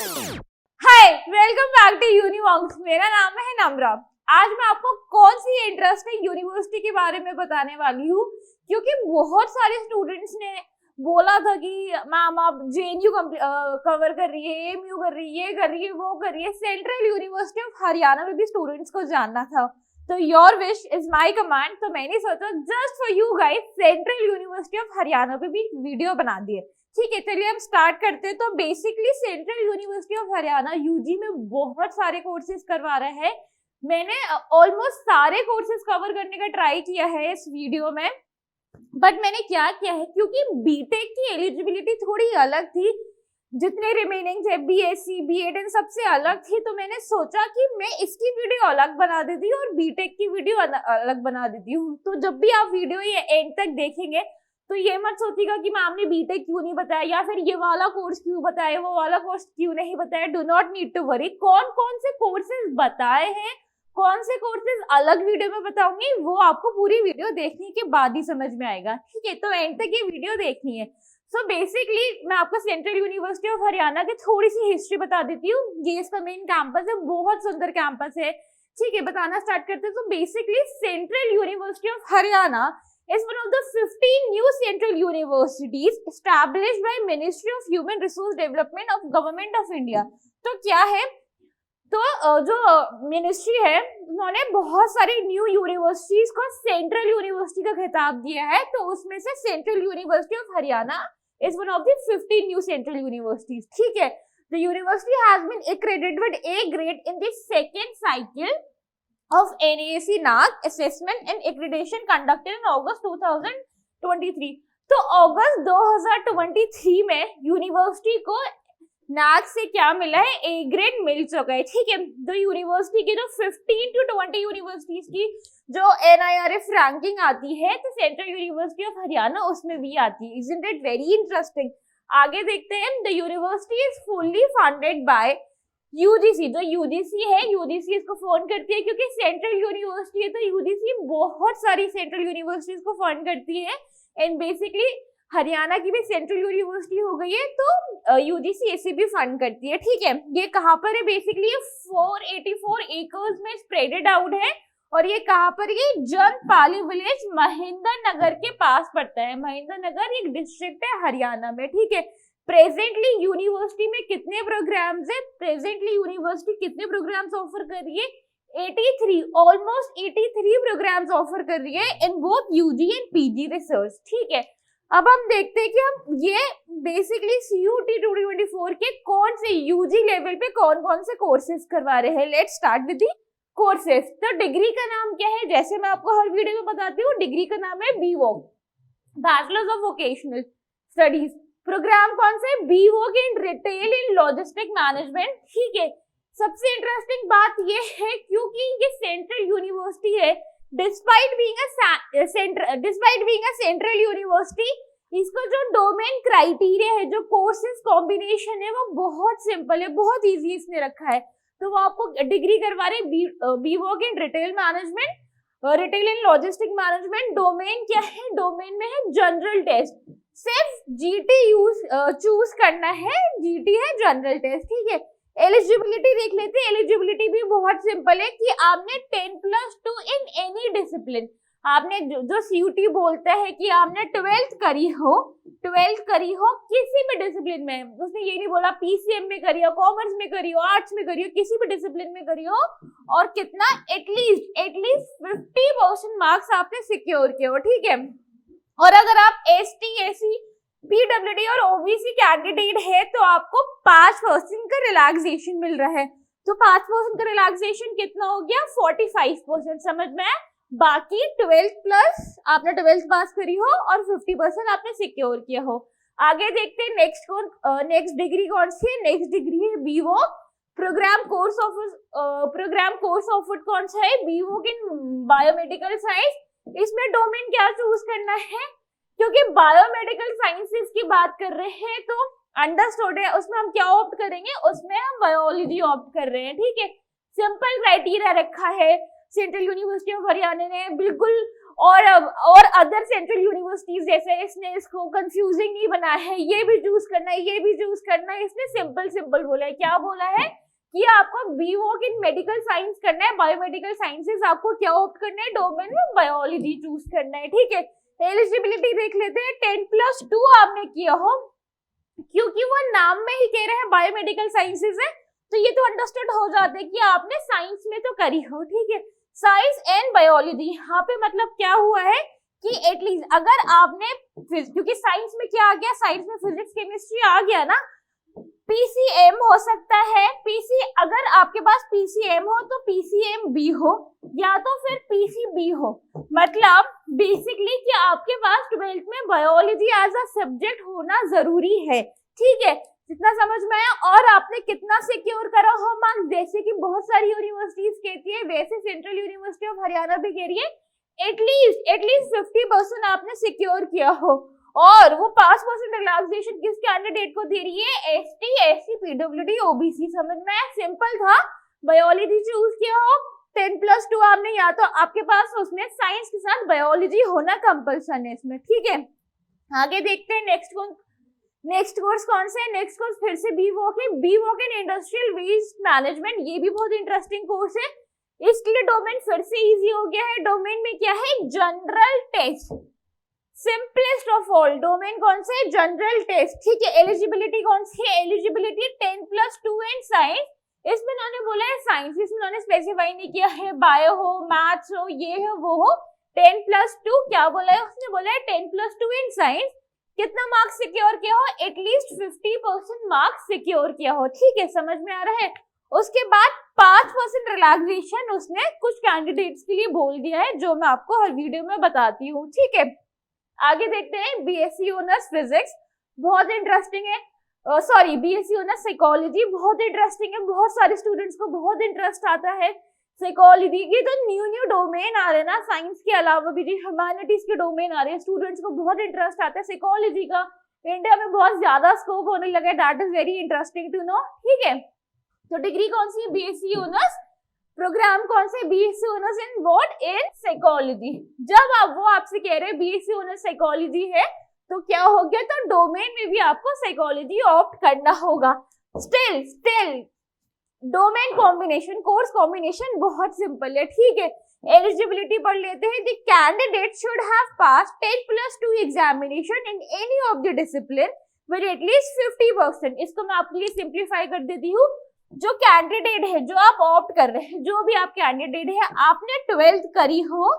Hi, welcome back to यूनिवॉन्ग। मेरा नाम है नम्रा। आज मैं आपको कौन सी इंटरेस्टिंग यूनिवर्सिटी के बारे में बताने वाली हूँ, क्योंकि बहुत सारे स्टूडेंट्स ने बोला था कि मैम आप जेएनयू कवर कर रही है, एएमयू कर रही है, ये कर रही है, वो कर रही है। सेंट्रल यूनिवर्सिटी ऑफ हरियाणा में भी स्टूडेंट्स को जानना था, तो your wish is my command. तो मैंने सोचा just for you guys central university of Haryana पे भी वीडियो बना दिए। ठीक है, चलिए हम स्टार्ट करते हैं। तो basically central university of Haryana UG में बहुत सारे कोर्सेज करवा रहे हैं। मैंने ऑलमोस्ट सारे कोर्सेज कवर करने का ट्राई किया है इस वीडियो में, बट मैंने क्या किया है, क्योंकि बीटेक की एलिजिबिलिटी थोड़ी अलग थी, जितने रिमेनिंग थे बीएससी बीएड इन सबसे अलग थी, तो मैंने सोचा कि मैं इसकी वीडियो अलग बना देती हूँ और बीटेक की वीडियो अलग बना देती हूँ। तो जब भी आप वीडियो ये एंड तक देखेंगे तो ये मत सोचिएगा कि मैम ने बीटेक क्यों नहीं बताया या फिर ये वाला कोर्स क्यों बताया, वो वाला कोर्स क्यों नहीं बताया। Do not need to worry. कौन कौन से कोर्सेज बताए हैं, कौन से कोर्सेज अलग वीडियो में बताऊंगी, वो आपको पूरी वीडियो देखने के बाद ही समझ में आएगा। ठीक है, तो एंड तक ये वीडियो देखनी है। सो बेसिकली मैं आपको सेंट्रल यूनिवर्सिटी ऑफ हरियाणा की थोड़ी सी हिस्ट्री बता देती हूँ। ये इसका मेन कैंपस है, बहुत सुंदर कैंपस है। ठीक है, बताना स्टार्ट करते हैं। तो basically central university of Haryana is one of the 15 new central universities established by Ministry of Human Resource Development of Government of India। तो क्या है, तो जो मिनिस्ट्री है उन्होंने बहुत सारी न्यू यूनिवर्सिटीज को सेंट्रल यूनिवर्सिटी का खिताब दिया है। तो उसमें से central university of Haryana is one of the 15 new central universities. ठीक है, the university has been accredited with A grade in the second cycle of NAC NAAC assessment and accreditation conducted in August 2023। तो अगस्त 2023 में university को NAAC से क्या मिला है, A grade मिल चुका है। ठीक है, तो यूनिवर्सिटी की जो 15 to 20 यूनिवर्सिटीज की जो NIRF रैंकिंग आती है, तो सेंट्रल यूनिवर्सिटी ऑफ हरियाणा उसमें भी आती है। Isn't it very interesting. आगे देखते हैं। The university is fully funded by UGC. जो यूजीसी है, यूजीसी इसको फंड करती है, क्योंकि सेंट्रल यूनिवर्सिटी है तो यूजीसी बहुत सारी सेंट्रल यूनिवर्सिटीज को फंड करती है। एंड बेसिकली हरियाणा की भी सेंट्रल यूनिवर्सिटी हो गई है, तो यूजीसी इसे भी फंड करती है। ठीक है, ये कहाँ पर है, बेसिकली 484 एकर्स में स्प्रेडेड आउट है। और ये कहाँ पर, ये जनपाली विलेज महेंद्र नगर के पास पड़ता है। महेंद्र नगर एक डिस्ट्रिक्ट है हरियाणा में। ठीक है, प्रेजेंटली यूनिवर्सिटी में कितने प्रोग्राम्स है, प्रेजेंटली यूनिवर्सिटी कितने प्रोग्राम्स ऑफर कर रही है, 83, ऑलमोस्ट 83 प्रोग्राम्स ऑफर कर रही है in both UG and PG research. ठीक है, अब हम देखते हैं कि हम ये बेसिकली CUET 2024 के कौन से यूजी लेवल पे कौन कौन से कोर्सेज करवा रहे हैं। Let's start with the courses. तो डिग्री का नाम क्या है, जैसे मैं आपको हर वीडियो में बताती हूँ, डिग्री का नाम है BVoc, bachelors of vocational studies. Program कौन से, BVoc in retail in logistic management. ठीक है, सबसे इंटरेस्टिंग बात ये है, क्योंकि ये सेंट्रल यूनिवर्सिटी है, despite being a central university, इसको जो डोमेन क्राइटेरिया है, जो कोर्सेज कॉम्बिनेशन है, वो बहुत सिंपल है, बहुत इजी इसने रखा है। तो वो आपको डिग्री करवा रहे BVoc in retail management, retail in logistic management. Domain क्या है, डोमेन में है जनरल टेस्ट, सिर्फ GT चूज करना है, GT है जनरल टेस्ट। ठीक है, एलिजिबिलिटी देख लेते हैं। एलिजिबिलिटी भी बहुत सिंपल है कि आपने 10+2 इन एनी डिसिप्लिन, आपने जो CUET बोलता है कि आपने 12th करी हो किसी भी डिसिप्लिन में, उसने ये नहीं बोला PCM में करी हो, कॉमर्स में करी हो, आर्ट्स में करी हो, किसी भी डिसिप्लिन में करी हो, और कितना एटलीस्ट 50% मार्क्स आपने सिक्योर किए हो। ठीक है, और अगर आप ST SC PWD और OBC कैंडिडेट है तो आपको 5% का रिलैक्सेशन मिल रहा है। तो 5% का रिलैक्सेशन कितना हो गया, 45%। समझ में, बाकी 12th प्लस आपने 12th पास करी हो और 50% आपने सिक्योर किया हो। आगे देखते हैं नेक्स्ट डिग्री कौन सी है। नेक्स्ट डिग्री है BVoc, प्रोग्राम कोर्स ऑफर्ड कौन सा है, BVoc इन बायोमेडिकल साइंस। इसमें डोमेन क्या चूज करना है, क्योंकि बायोमेडिकल साइंसेस की बात कर रहे हैं तो अंडरस्टूड है, उसमें हम क्या ऑप्ट करेंगे, उसमें हम बायोलॉजी ऑप्ट कर रहे हैं। ठीक है, सिंपल क्राइटेरिया रखा है सेंट्रल यूनिवर्सिटी ऑफ हरियाणा ने, बिल्कुल और अदर सेंट्रल यूनिवर्सिटीज जैसे इसने इसको कंफ्यूजिंग नहीं बनाया है, ये भी चूज करना है, ये भी चूज करना है। इसने सिंपल सिंपल बोला है। क्या बोला है कि आपको बीवॉक इन मेडिकल साइंस करना है, बायोमेडिकल साइंसेज आपको क्या ऑप्ट करना है, डोमेन में बायोलॉजी चूज करना है। ठीक है, एलिजिबिलिटी देख लेते हैं। 10+2 आपने किया हो, क्योंकि वो नाम में ही कह रहे हैं बायोमेडिकल साइंसेज है, तो ये तो अंडरस्टूड हो जाता है कि आपने साइंस में तो करी हो। ठीक है, साइंस एंड बायोलॉजी, यहाँ पे मतलब क्या हुआ है कि एटलीस्ट अगर आपने, क्योंकि साइंस में क्या आ गया, साइंस में फिजिक्स केमिस्ट्री आ गया ना, पीसीएम हो सकता है। अगर आपके पास पीसीएम हो तो पीसीएम बी हो, या तो फिर पीसीबी हो। मतलब बेसिकली कि आपके पास 12th में बायोलॉजी एज अ सब्जेक्ट होना जरूरी है। ठीक है, जितना समझ में आया। और आपने कितना सिक्योर करा हो मार्क्स, जैसे कि बहुत सारी यूनिवर्सिटीज कहती है, वैसे सेंट्रल यूनिवर्सिटी ऑफ हरियाणा भी कह रही है एटलीस्ट 50% आपने सिक्योर किया हो। और वो 5% रिलैक्सेशन किस कैंडिडेट को दे रही है, एसटी, एससी, पीडब्ल्यूडी, ओबीसी। समझ में आया, सिंपल था। बायोलॉजी चूज किया हो, 10+2 आपने, या तो आपके पास उसमें साइंस के साथ बायोलॉजी होना कंपल्सन है इसमें। ठीक है, आगे देखते हैं नेक्स्ट कोर्स कौन सा है। नेक्स्ट कोर्स फिर से बीवॉक है, BVoc in industrial waste management. ये भी बहुत इंटरेस्टिंग कोर्स है। इसके लिए डोमेन फिर से इजी हो गया है। डोमेन में क्या है, general test, simplest of all. Domain कौन सा है, जनरल टेस्ट। ठीक है, एलिजिबिलिटी कौन सी है, एलिजिबिलिटी 10+2 एंड साइंस। इसमें उन्होंने बोला है साइंस, इसमें उन्होंने स्पेसिफाई नहीं किया है बायो हो, मैथ्स हो, ये हो, वो हो। 10+2 क्या बोला है, उसने बोला है 10+2 इन साइंस। कितना मार्क्स सिक्योर किया हो, एटलीस्ट 50% मार्क्स सिक्योर किया हो। ठीक है, समझ में आ रहा है। उसके बाद 5% रिलैक्सेशन उसने कुछ कैंडिडेट्स के लिए बोल दिया है, जो मैं आपको हर वीडियो में बताती हूँ। ठीक है, आगे देखते हैं। बीएससी ऑनर्स फिजिक्स बहुत इंटरेस्टिंग है। सॉरी, बीएससी ऑनर्स साइकोलॉजी बहुत इंटरेस्टिंग है। बहुत सारे स्टूडेंट्स को बहुत इंटरेस्ट आता है साइकोलॉजी की। तो न्यू डोमेन आ रहे हैं ना, साइंस के अलावा भी ह्यूमैनिटीज के डोमेन आ रहे हैं। स्टूडेंट्स को बहुत इंटरेस्ट आता है साइकोलॉजी का। इंडिया में बहुत ज्यादा स्कोप होने लगा है। That is very interesting to know. ठीक है, तो डिग्री कौन सी है, बीएससी ऑनर्स। प्रोग्राम कौन से, BSc honours in what, in psychology. जब आप वो आपसे कह रहे हैं बीएससी ऑनर्स साइकोलॉजी है, तो क्या हो गया, तो डोमेन में भी आपको साइकोलॉजी ऑप्ट करना होगा। Still domain combination, course combination बहुत सिंपल है। ठीक है, एलिजिबिलिटी पढ़ लेते हैं। The candidate should have pass 10+2 examination in any of the discipline with at least 50%। इसको मैं आपके लिए सिंप्लीफाई कर देती हूँ। जो कैंडिडेट है, जो आप ऑप्ट कर रहे हैं, जो भी आप कैंडिडेट है, आपने 12th करी हो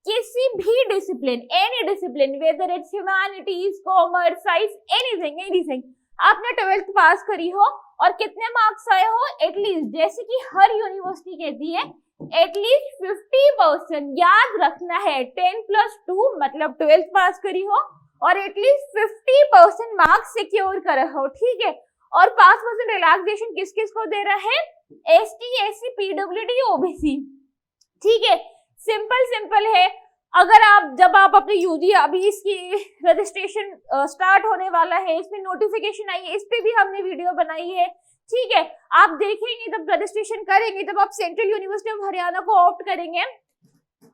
किसी भी discipline, any discipline, whether it's humanities, commerce, science, anything, आपने 12th पास करी हो और कितने मार्क्स आए हो, एटलीस्ट, जैसे कि हर यूनिवर्सिटी कहती है, एटलीस्ट 50%। याद रखना है, 10+2 मतलब 12th पास करी हो और एटलीस्ट 50% मार्क्स सिक्योर करे हो। ठीक है, और 5% रिलैक्सेशन किस किस को दे रहा है, एसटी, एससी, पीडब्ल्यूडी, ओबीसी। ठीक है, सिंपल है। अगर जब आप अपने यूजी, अभी इसकी रजिस्ट्रेशन स्टार्ट होने वाला है, इसमें नोटिफिकेशन आई है, इस पे भी हमने वीडियो बनाई है। ठीक है, आप देखेंगे, जब रजिस्ट्रेशन करेंगे, जब आप सेंट्रल यूनिवर्सिटी ऑफ हरियाणा को ऑप्ट करेंगे,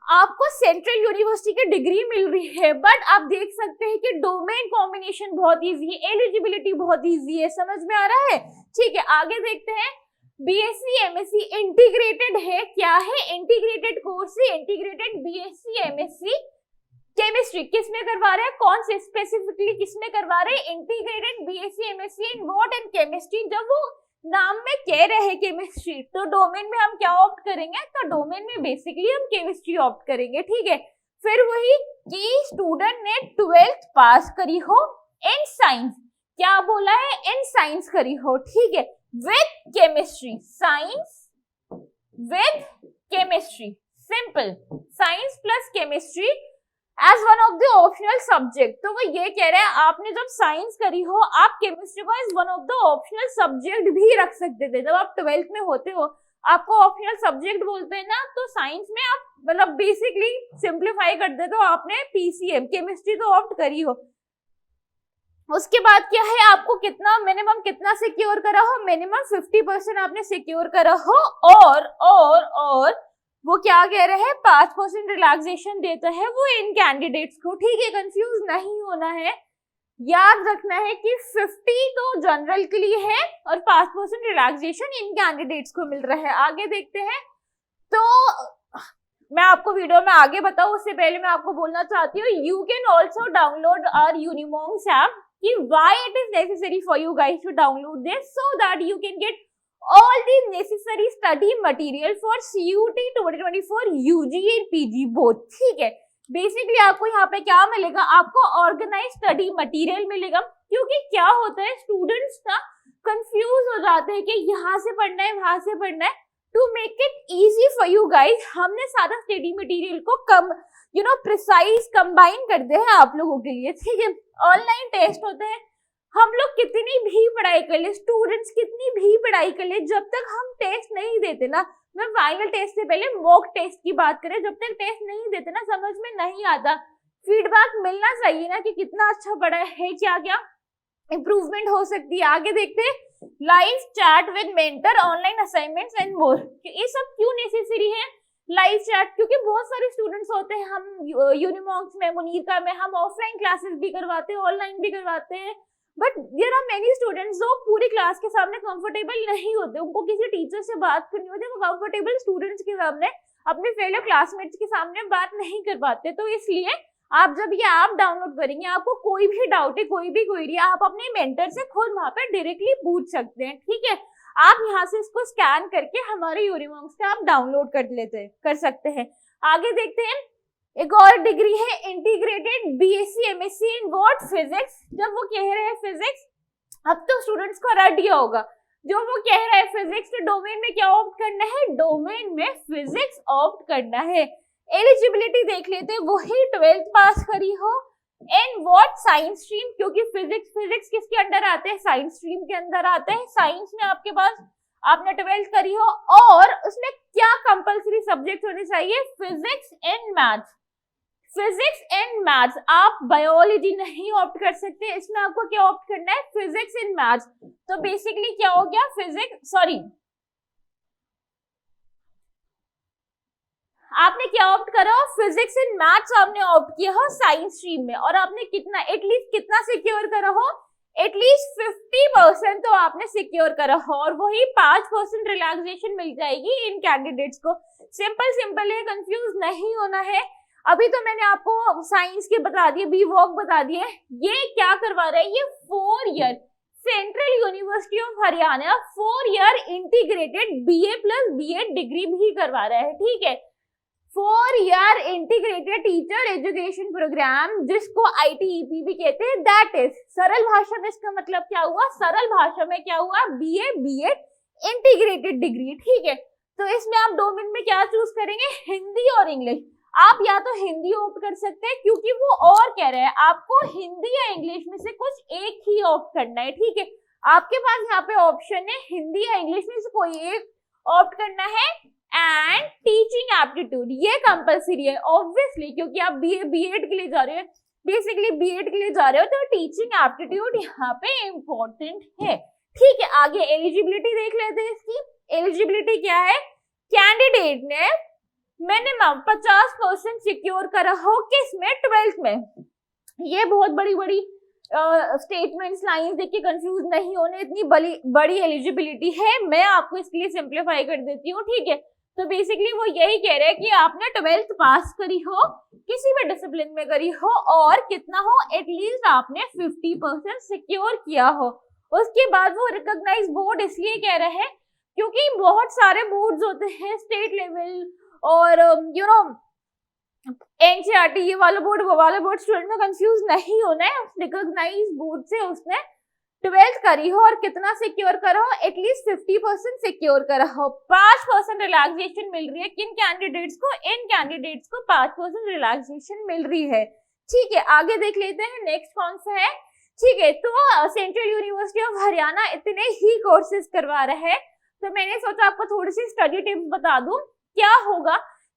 आपको सेंट्रल यूनिवर्सिटी की डिग्री मिल रही है। बट आप देख सकते हैं कि डोमेन कॉम्बिनेशन बहुत इजी है, एलिजिबिलिटी बहुत इजी है। समझ में आ रहा है। ठीक है, आगे देखते हैं। बीएससी एमएससी इंटीग्रेटेड है। क्या है, इंटीग्रेटेड कोर्स है। इंटीग्रेटेड बीएससी एमएससी केमिस्ट्री किसमें करवा रहे हैं, कौन से स्पेसिफिकली किसमें करवा रहे हैं, integrated BSc MSc in what, in chemistry. जब वो नाम में कह रहे हैं केमिस्ट्री, तो डोमेन में हम क्या ऑप्ट करेंगे, तो डोमेन में बेसिकली हम केमिस्ट्री ऑप्ट करेंगे। ठीक है, फिर वही कि स्टूडेंट ने 12th पास करी हो इन साइंस, क्या बोला है, इन साइंस करी हो। ठीक है, with chemistry, science with chemistry, simple, science plus chemistry as one of the optional subject. तो वो ये कह रहे हैं, आपने जब साइंस करी हो, आप केमिस्ट्री को as one of the optional subject भी रख सकते थे। जब आप 12th में होते हो, आपको ऑप्शनल सब्जेक्ट बोलते हैं ना, तो साइंस में आप मतलब बेसिकली सिंप्लीफाई कर देते हो, आपने पीसीएम केमिस्ट्री तो ऑप्ट करी हो। उसके बाद क्या है, आपको कितना मिनिमम कितना सिक्योर करा हो, मिनिमम 50% आपने सिक्योर करा हो। और वो क्या कह रहे हैं, 5% रिलैक्सेशन देता है वो इन कैंडिडेट्स को। ठीक है, कंफ्यूज नहीं होना है, याद रखना है कि 50 तो जनरल के लिए है और 5% रिलैक्सेशन इन कैंडिडेट्स को मिल रहा है। आगे देखते हैं। तो मैं आपको वीडियो में आगे बताऊं उससे पहले मैं आपको बोलना चाहती हूँ, you can also download our Unimonks app, कि why it is necessary for you guys to download this so that you can get all the necessary study material for CUT 2024 UG and PG both। ठीक है, basically आपको यहाँ पे क्या मिलेगा, आपको organise study material मिलेगा। क्योंकि क्या होता है, स्टूडेंट्स ना कंफ्यूज हो जाते हैं कि यहाँ से पढ़ना है वहां से पढ़ना है। To make it easy for you guys, हमने सारा स्टडी मटेरियल को कम प्रिसाइज कंबाइन कर दिया है आप लोगों के लिए। ठीक है, ऑनलाइन टेस्ट होते हैं, हम लोग कितनी भी पढ़ाई कर ले, स्टूडेंट्स कितनी भी पढ़ाई कर ले, जब तक हम टेस्ट नहीं देते ना, मैं फाइनल टेस्ट से पहले मॉक टेस्ट की बात करें, जब तक टेस्ट नहीं देते ना समझ में नहीं आता। फीडबैक मिलना चाहिए ना कि कितना अच्छा पढ़ा है, क्या क्या इम्प्रूवमेंट हो सकती है। आगे देखते हैं, live chat with mentor, online assignments and more. ये सब क्यों नेसेसरी है लाइव चैट? क्योंकि बहुत सारे स्टूडेंट्स होते हैं, हम यूनिमॉन्क्स में, मुनीरका में हम ऑफलाइन क्लासेस भी करवाते हैं, ऑनलाइन भी करवाते हैं, but there are many students जो पूरी क्लास के सामने कंफर्टेबल नहीं होते, उनको किसी टीचर से बात करनी होती है, वो कंफर्टेबल स्टूडेंट्स के सामने, अपने फेलो क्लासमेट्स के सामने बात नहीं कर पाते। तो इसलिए आप जब ये ऐप डाउनलोड करेंगे, आपको कोई भी डाउट है, कोई भी क्वेरी, आप अपने मेंटर से खुद वहां पे डायरेक्टली पूछ सकते हैं। ठीक है, आप यहाँ से इसको स्कैन करके हमारे यूनिमॉन्क्स से आप डाउनलोड कर सकते हैं। आगे देखते हैं, एक और डिग्री है integrated BSc MSc in what, physics. जब वो कह रहे हैं फिजिक्स, अब तो स्टूडेंट्स को रट दिया होगा, जो वो कह रहा है फिजिक्स, तो डोमेन में क्या ऑप्ट करना है, डोमेन में फिजिक्स ऑप्ट करना है। एलिजिबिलिटी देख लेते हैं, वही 12th पास करी हो इन व्हाट, साइंस स्ट्रीम, क्योंकि फिजिक्स किसके अंडर आते हैं, साइंस स्ट्रीम के अंदर आते हैं। साइंस में आपके पास आपने 12th करी हो, और उसमें क्या कंपलसरी सब्जेक्ट होने चाहिए, physics and maths. Physics and maths, आप बायोलॉजी नहीं ऑप्ट कर सकते, इसमें आपको क्या ऑप्ट करना है, फिजिक्स एंड मैथ्स। तो बेसिकली क्या हो गया, आपने क्या ऑप्ट करा, फिजिक्स एंड मैथ्स आपने ऑप्ट किया हो साइंस स्ट्रीम में, और आपने कितना, एटलीस्ट कितना सिक्योर करा हो, एटलीस्ट 50% तो आपने सिक्योर करा हो, और वही 5% रिलैक्सेशन मिल जाएगी इन कैंडिडेट्स को। सिंपल है, कंफ्यूज नहीं होना है। अभी तो मैंने आपको साइंस के बता दिए, बी वॉक बता दिए। ये क्या करवा रहा है, ये 4 year central university of Haryana 4 year integrated BA plus BEd degree भी करवा रहा है। ठीक है, 4 year integrated teacher education program, जिसको ITEP भी कहते हैं। दैट इज, सरल भाषा में इसका मतलब क्या हुआ, सरल भाषा में क्या हुआ, BA BEd इंटीग्रेटेड डिग्री। ठीक है, तो इसमें आप डोमेन में क्या चूज करेंगे, हिंदी और इंग्लिश। आप या तो हिंदी ऑप्ट कर सकते हैं, क्योंकि वो और कह रहे हैं आपको हिंदी या इंग्लिश में से कुछ एक ही ऑप्ट करना है। ठीक है, आपके पास यहाँ पे ऑप्शन है हिंदी या इंग्लिश में से कोई एक ऑप्ट करना है। एंड टीचिंग एप्टीट्यूड, ये कंपलसरी है ऑब्वियसली, क्योंकि आप BA BEd के लिए जा रहे हो, बेसिकली BEd के लिए जा रहे हो, तो टीचिंग एप्टीट्यूड यहाँ पे इम्पोर्टेंट है। ठीक है, आगे एलिजिबिलिटी देख लेते हैं। इसकी एलिजिबिलिटी क्या है, कैंडिडेट ने मिनिमम 50% सिक्योर करा हो, किसमें, 12th में। ये बहुत बड़ी स्टेटमेंट्स, लाइंस देख के कंफ्यूज नहीं होने, इतनी बड़ी एलिजिबिलिटी है, मैं आपको इसके लिए सिंप्लीफाई कर देती हूँ। ठीक है, तो बेसिकली वो यही कह रहे हैं कि आपने 12th पास करी हो, किसी भी डिसिप्लिन में करी हो, और कितना हो, एटलीस्ट आपने 50% सिक्योर किया हो। उसके बाद वो रिकॉग्नाइज बोर्ड इसलिए कह रहे हैं क्योंकि बहुत सारे बोर्ड्स होते हैं, स्टेट लेवल और NCERT, ये वाला बोर्ड वो वाला बोर्ड, स्टूडेंट में कंफ्यूज नहीं होना है। रिकॉग्नाइज बोर्ड से उसने 12th करी हो और कितना सिक्योर करा हो, एटलीस्ट 50% सिक्योर करा हो। 5% रिलैक्सेशन मिल रही है किन कैंडिडेट्स को, इन कैंडिडेट्स को 5% रिलैक्सेशन मिल रही है। ठीक है, आगे देख लेते हैं नेक्स्ट कौन सा है। ठीक है, तो सेंट्रल यूनिवर्सिटी ऑफ हरियाणा इतने ही कोर्सेज करवा रहे हैं, तो मैंने सोचा आपको थोड़ी सी स्टडी टिप्स बता दूं क्या होगा,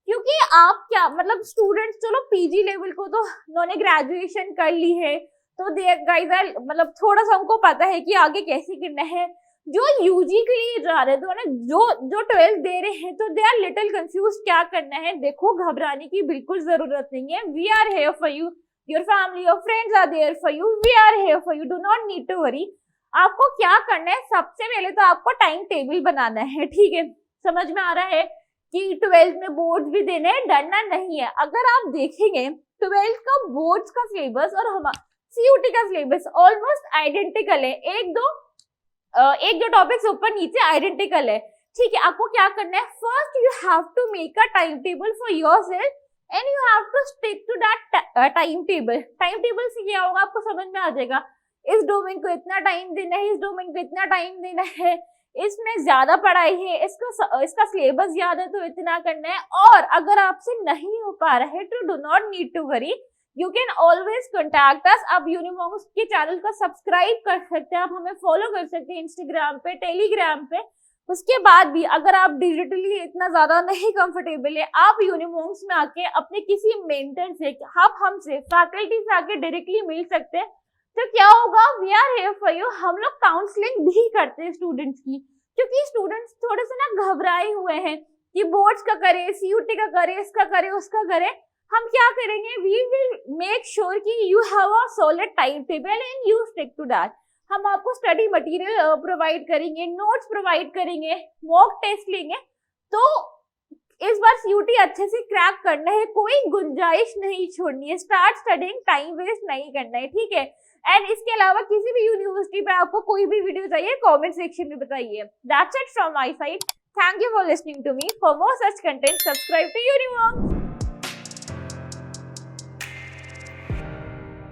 क्योंकि आप क्या मतलब स्टूडेंट्स, चलो PG लेवल को तो उन्होंने ग्रेजुएशन कर ली है, तो गाइस मतलब थोड़ा सा उनको पता है कि आगे कैसे करना है। जो यूजी के लिए जा रहे थे ना, जो 12th दे रहे हैं, तो दे आर लिटिल कंफ्यूज क्या करना है। देखो, घबराने की बिल्कुल जरूरत नहीं है। We are here for you, your family, your friends are there for you, we are here for you, do not need to worry. आपको क्या करना है, सबसे पहले तो आपको टाइम टेबल बनाना है, ठीक है। समझ में आ रहा है कि 12th में बोर्ड्स भी देने हैं, डरना नहीं है। अगर आप देखेंगे 12th का बोर्ड्स का सिलेबस और हमारा सीयूटी का सिलेबस ऑलमोस्ट आइडेंटिकल है। एक दो टॉपिक्स ऊपर नीचे आइडेंटिकल है, ठीक है। आपको क्या करना है, first you have to make a time table for yourself and you have to stick to that time table. Time table से क्या होगा, आपको समझ में आ जाएगा। इस डोमेन को इतना टाइम देना है, इस डोमेन को इतना टाइम देना है, इसमें ज्यादा पढ़ाई है, इसका सिलेबस ज्यादा है तो इतना करना है। और अगर आपसे नहीं हो पा रहा है तो do not need to worry, you can always contact us. आप यूनिमॉन्क्स के चैनल को सब्सक्राइब कर सकते हैं, आप हमें फॉलो कर सकते हैं इंस्टाग्राम पे, टेलीग्राम पे। उसके बाद भी अगर आप डिजिटली इतना ज्यादा नहीं कंफर्टेबल है, आप यूनिमॉन्क्स में आके अपने किसी मेंटर से, आप हमसे फैकल्टी से आके डायरेक्टली मिल सकते हैं। तो क्या होगा, we are here for you. हम लोग काउंसलिंग भी करते हैं स्टूडेंट्स की, क्योंकि स्टूडेंट्स थोड़े से ना घबराए हुए हैं कि बोर्ड्स का करे, सीयूटी का करे, इसका करे, उसका करे। हम क्या करेंगे, वी विल मेक श्योर कि you have a solid time table and you stick to that. हम आपको स्टडी मटेरियल प्रोवाइड करेंगे, नोट्स प्रोवाइड करेंगे, मॉक टेस्ट लेंगे। तो इस बार सीयूटी अच्छे से क्रैक करना है, कोई गुंजाइश नहीं छोड़नी है, स्टार्ट स्टडिंग, टाइम वेस्ट नहीं करना है, ठीक है। एंड इसके अलावा किसी भी यूनिवर्सिटी पे आपको कोई भी वीडियो चाहिए, कमेंट सेक्शन में बताइए। That's it from my side. Thank you for listening to me. For more such content, subscribe to यूनिमॉन्क्स।